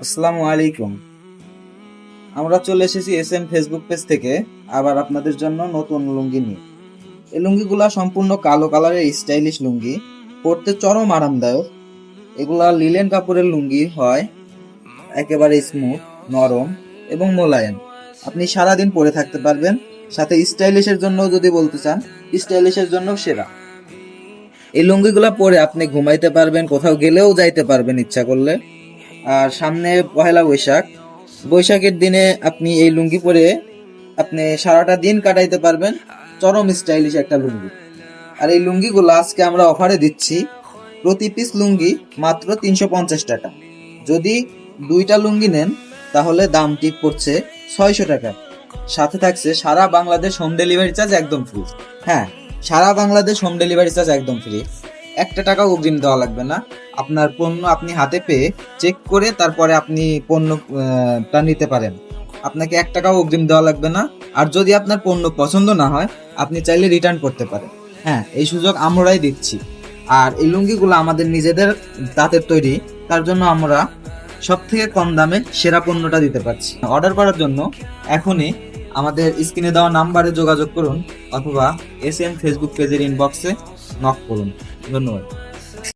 আসসালামু আলাইকুম। আমরা চলে এসেছি এসএম ফেসবুক পেজ থেকে আবার আপনাদের জন্য নতুন লুঙ্গি নিয়ে। এই লুঙ্গিগুলা সম্পূর্ণ কালো কালারের স্টাইলিশ লুঙ্গি, পরতে চরম আরামদায়ক। এগুলা লিলেন কাপড়ের লুঙ্গি হয়, একেবারে স্মুথ, নরম এবং মোলায়েম। আপনি সারাদিন পরে থাকতে পারবেন। সাথে স্টাইলিশের জন্য যদি বলতে চান, স্টাইলিশের জন্য সেরা। এই লুঙ্গিগুলা পরে আপনি ঘুমাইতে পারবেন, কোথাও গেলেও যাইতে পারবেন ইচ্ছা করলে। আর সামনে পহেলা বৈশাখ, বৈশাখের দিনে আপনি এই লুঙ্গি পরে আপনি সারাটা দিন কাটাইতে পারবেন। চরম স্টাইলিশ একটা লুঙ্গি। আর এই লুঙ্গিগুলো আজকে আমরা অফারে দিচ্ছি। প্রতি পিস লুঙ্গি মাত্র 350 টাকা। যদি দুইটা লুঙ্গি নেন তাহলে দামটি পড়ছে 600 টাকা। সাথে থাকছে সারা বাংলাদেশ হোম ডেলিভারি চার্জ একদম ফ্রি। হ্যাঁ, সারা বাংলাদেশ হোম ডেলিভারি চার্জ একদম ফ্রি। একটা টাকাও অগ্রিম দেওয়া লাগবে না। আপনার পণ্য আপনি হাতে পেয়ে চেক করে তারপরে আপনি পণ্যটা নিতে পারেন। আপনাকে 1 টাকাও অগ্রিম দেওয়া লাগবে না। আর যদি আপনার পণ্য পছন্দ না হয়, আপনি চাইলে রিটার্ন করতে পারেন। হ্যাঁ, এই সুযোগ আমরাই দিচ্ছি। আর এই লুঙ্গিগুলো আমাদের নিজেদের তাঁতের তৈরি, তার জন্য আমরা সব থেকে কম দামে সেরা পণ্যটা দিতে পারছি। অর্ডার করার জন্য এখনই আমাদের স্ক্রিনে দেওয়া নাম্বারে যোগাযোগ করুন অথবা এসএম ফেসবুক পেজের ইনবক্সে নক করুন। ধন্যবাদ।